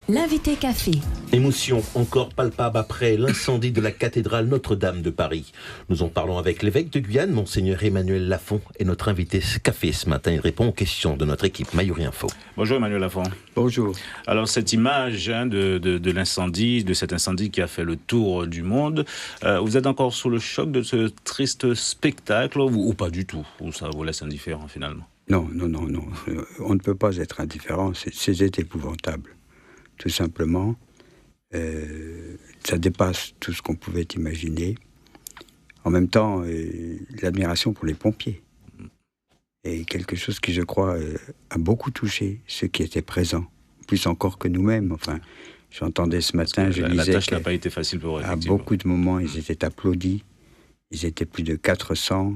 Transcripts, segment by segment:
L'invité café. Émotion encore palpable après l'incendie de la cathédrale Notre-Dame de Paris. Nous en parlons avec l'évêque de Guyane, Monseigneur Emmanuel Lafont, et notre invité café ce matin. Il répond aux questions de notre équipe Mayuri Info. Bonjour Emmanuel Lafont. Bonjour. Alors cette image de l'incendie, de cet incendie qui a fait le tour du monde, vous êtes encore sous le choc de ce triste spectacle ou pas du tout, ou ça vous laisse indifférent finalement? Non. On ne peut pas être indifférent, c'est épouvantable. Tout simplement, ça dépasse tout ce qu'on pouvait imaginer. En même temps, l'admiration pour les pompiers est quelque chose qui, je crois, a beaucoup touché ceux qui étaient présents, plus encore que nous-mêmes. Enfin, j'entendais ce matin, je disais la tâche n'a pas été facile pour eux. À beaucoup de moments, ils étaient applaudis. Ils étaient plus de 400.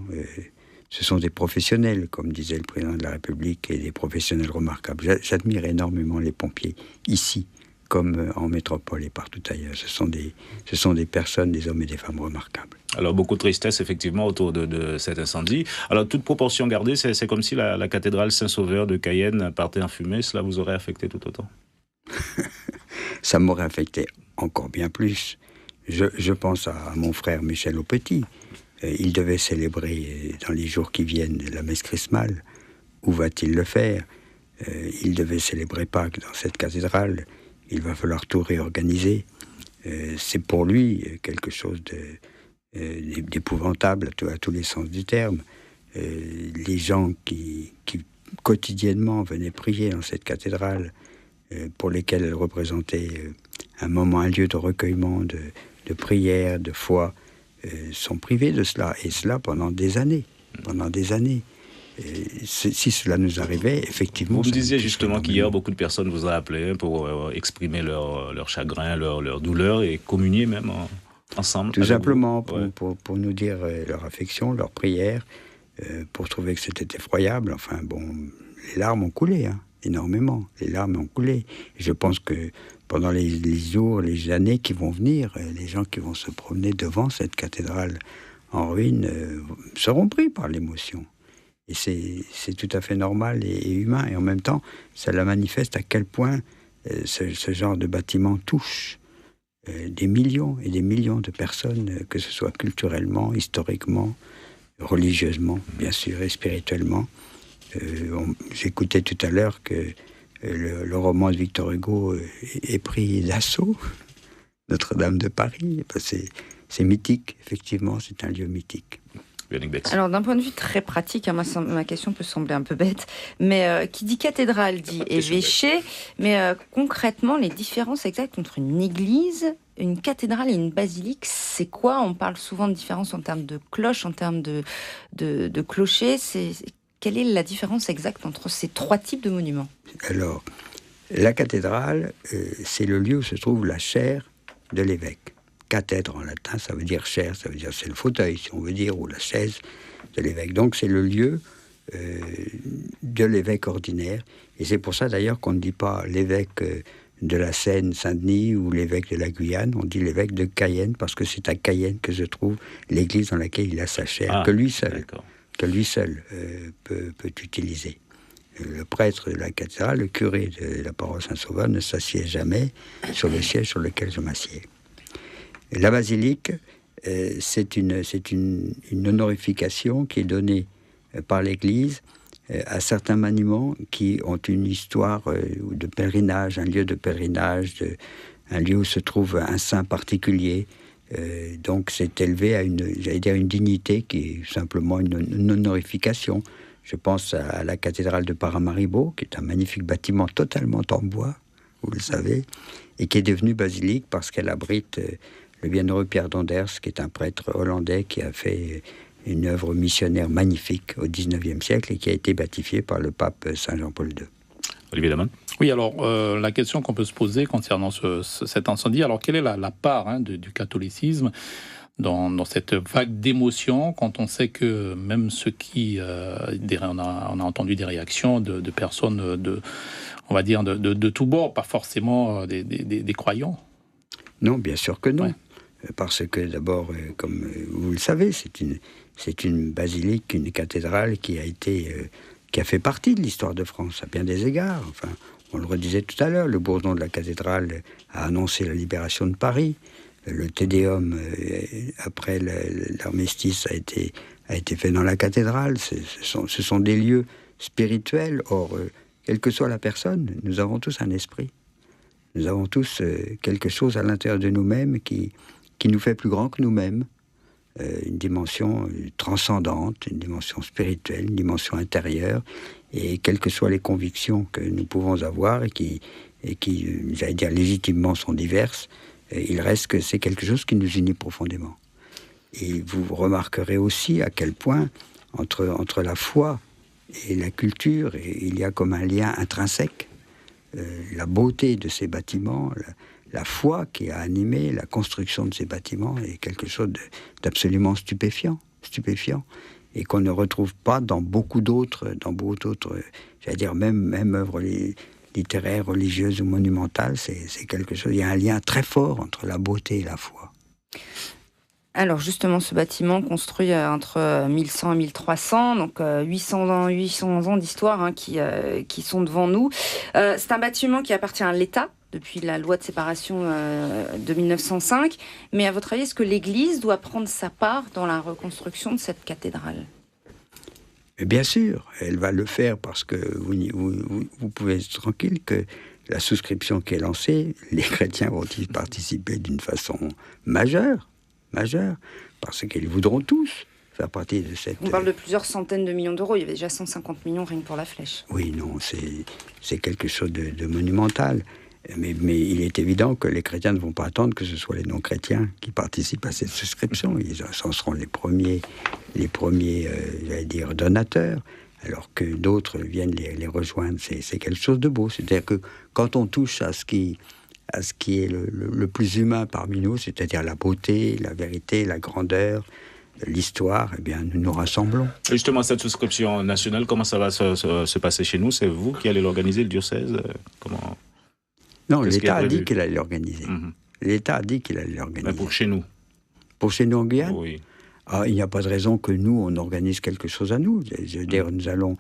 Ce sont des professionnels, comme disait le président de la République, et des professionnels remarquables. J'admire énormément les pompiers, ici, comme en métropole et partout ailleurs. Ce sont des personnes, des hommes et des femmes remarquables. Alors, beaucoup de tristesse, effectivement, autour de cet incendie. Alors, toute proportion gardée, c'est comme si la cathédrale Saint-Sauveur de Cayenne partait en fumée. Cela vous aurait affecté tout autant? Ça m'aurait affecté encore bien plus. Je pense à mon frère Michel Aupetit. Il devait célébrer dans les jours qui viennent la messe chrismale. Où va-t-il le faire? Il devait célébrer Pâques dans cette cathédrale. Il va falloir tout réorganiser. C'est pour lui quelque chose d'épouvantable à tous les sens du terme. Les gens qui quotidiennement venaient prier dans cette cathédrale, pour lesquels elle représentait un moment, un lieu de recueillement, de prière, de foi, sont privés de cela, et cela pendant des années. Si cela nous arrivait, effectivement... Vous me disiez justement qu'hier, beaucoup de personnes vous ont appelé pour exprimer leur chagrin, leur douleur, et communier même ensemble. Tout simplement pour nous dire leur affection, leur prière, pour trouver que c'était effroyable. Enfin bon, les larmes ont coulé, énormément. Les larmes ont coulé. Et je pense que pendant les jours, les années qui vont venir, les gens qui vont se promener devant cette cathédrale en ruine seront pris par l'émotion. Et c'est tout à fait normal et humain. Et en même temps, ça la manifeste à quel point ce genre de bâtiment touche des millions et des millions de personnes, que ce soit culturellement, historiquement, religieusement, bien sûr, et spirituellement. J'écoutais tout à l'heure que le roman de Victor Hugo est pris d'assaut, Notre-Dame de Paris. C'est mythique, effectivement, c'est un lieu mythique. Alors d'un point de vue très pratique, ma question peut sembler un peu bête, mais qui dit cathédrale dit évêché, mais concrètement les différences exactes entre une église, une cathédrale et une basilique, c'est quoi? On parle souvent de différence en termes de cloches, en termes de clochers. Quelle est la différence exacte entre ces trois types de monuments? Alors, la cathédrale, c'est le lieu où se trouve la chaire de l'évêque. Cathèdre en latin, ça veut dire chaire, ça veut dire c'est le fauteuil, si on veut dire, ou la chaise de l'évêque. Donc c'est le lieu de l'évêque ordinaire. Et c'est pour ça d'ailleurs qu'on ne dit pas l'évêque de la Seine-Saint-Denis ou l'évêque de la Guyane, on dit l'évêque de Cayenne, parce que c'est à Cayenne que se trouve l'église dans laquelle il a sa chaire, que lui seul peut utiliser. Le prêtre de la cathédrale, le curé de la paroisse Saint-Sauveur, ne s'assied jamais sur le siège sur lequel je m'assieds. La basilique, c'est une honorification qui est donnée par l'Église à certains monuments qui ont une histoire de pèlerinage, un lieu de pèlerinage, un lieu où se trouve un saint particulier. Donc c'est élevé à une dignité qui est simplement une honorification. Je pense à la cathédrale de Paramaribo, qui est un magnifique bâtiment totalement en bois, vous le savez, et qui est devenue basilique parce qu'elle abrite le bienheureux Pierre d'Anders, qui est un prêtre hollandais qui a fait une œuvre missionnaire magnifique au XIXe siècle et qui a été béatifié par le pape Saint Jean-Paul II. Olivier Daman. Oui, alors la question qu'on peut se poser concernant cet incendie, alors quelle est la part du catholicisme dans cette vague d'émotions, quand on sait que même ceux qui... on a entendu des réactions de personnes, on va dire, de tous bords, pas forcément des croyants. Non, bien sûr que non. Ouais. Parce que d'abord, comme vous le savez, c'est une basilique, une cathédrale qui a fait partie de l'histoire de France à bien des égards. Enfin, On le redisait tout à l'heure, le bourdon de la cathédrale a annoncé la libération de Paris. Le Te Deum, après l'armistice, a été fait dans la cathédrale. Ce sont des lieux spirituels. Or, quelle que soit la personne, nous avons tous un esprit. Nous avons tous quelque chose à l'intérieur de nous-mêmes qui nous fait plus grand que nous-mêmes. Une dimension transcendante, une dimension spirituelle, une dimension intérieure. Et quelles que soient les convictions que nous pouvons avoir et qui j'allais dire, légitimement sont diverses, il reste que c'est quelque chose qui nous unit profondément. Et vous remarquerez aussi à quel point, entre la foi et la culture, il y a comme un lien intrinsèque. La beauté de ces bâtiments, la foi qui a animé la construction de ces bâtiments est quelque chose d'absolument stupéfiant, et qu'on ne retrouve pas dans beaucoup d'autres, j'allais dire même œuvres littéraires, religieuses ou monumentales. C'est quelque chose. Il y a un lien très fort entre la beauté et la foi. Alors justement, ce bâtiment construit entre 1100 et 1300, donc 800 ans d'histoire qui sont devant nous. C'est un bâtiment qui appartient à l'État depuis la loi de séparation de 1905. Mais à votre avis, est-ce que l'Église doit prendre sa part dans la reconstruction de cette cathédrale ? Et bien sûr, elle va le faire parce que vous pouvez être tranquille que la souscription qui est lancée, les chrétiens vont y participer d'une façon majeure, parce qu'ils voudront tous faire partie de cette... On parle de plusieurs centaines de millions d'euros, il y avait déjà 150 millions rien que pour la flèche. Oui, non, c'est quelque chose de monumental. Mais il est évident que les chrétiens ne vont pas attendre que ce soit les non-chrétiens qui participent à cette souscription. Ils en seront les premiers j'allais dire, donateurs, alors que d'autres viennent les rejoindre. C'est quelque chose de beau. C'est-à-dire que quand on touche à ce qui est le plus humain parmi nous, c'est-à-dire la beauté, la vérité, la grandeur, l'histoire, eh bien, nous nous rassemblons. Justement, cette souscription nationale, comment ça va se passer chez nous ? C'est vous qui allez l'organiser, le diocèse ? Comment... Non, l'État a dit qu'il allait l'organiser. L'État a dit qu'il allait l'organiser. Mais pour chez nous ? Pour chez nous en Guyane ? Oui. Il n'y a pas de raison que nous, on organise quelque chose à nous. Je veux dire, nous allons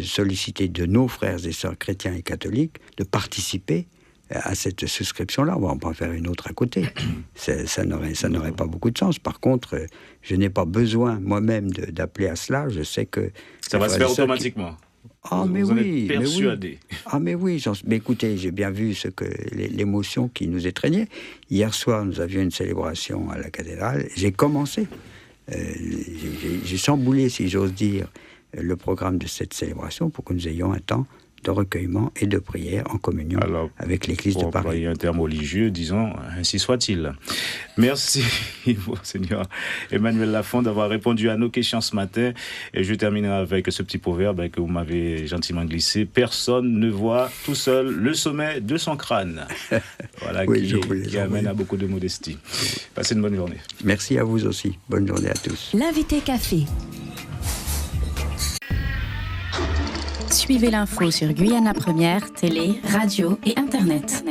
solliciter de nos frères et sœurs chrétiens et catholiques de participer à cette souscription-là. On va pas en faire une autre à côté. Ça n'aurait pas beaucoup de sens. Par contre, je n'ai pas besoin moi-même d'appeler à cela. Je sais que... Ça va se faire automatiquement. Ah, mais vous oui, en êtes persuadé. Mais oui, mais écoutez, j'ai bien vu l'émotion qui nous étreignait. Hier soir, nous avions une célébration à la cathédrale. J'ai commencé, j'ai chamboulé, si j'ose dire, le programme de cette célébration pour que nous ayons un temps de recueillement et de prière en communion avec l'Église de Paris. Pour employer un terme religieux, disons, ainsi soit-il. Merci, Monseigneur Emmanuel Lafond, d'avoir répondu à nos questions ce matin. Et je terminerai avec ce petit proverbe que vous m'avez gentiment glissé. Personne ne voit tout seul le sommet de son crâne. Voilà, oui, qui amène à beaucoup de modestie. Passez une bonne journée. Merci à vous aussi. Bonne journée à tous. L'invité café. Suivez l'info sur Guyana Première, télé, radio et Internet.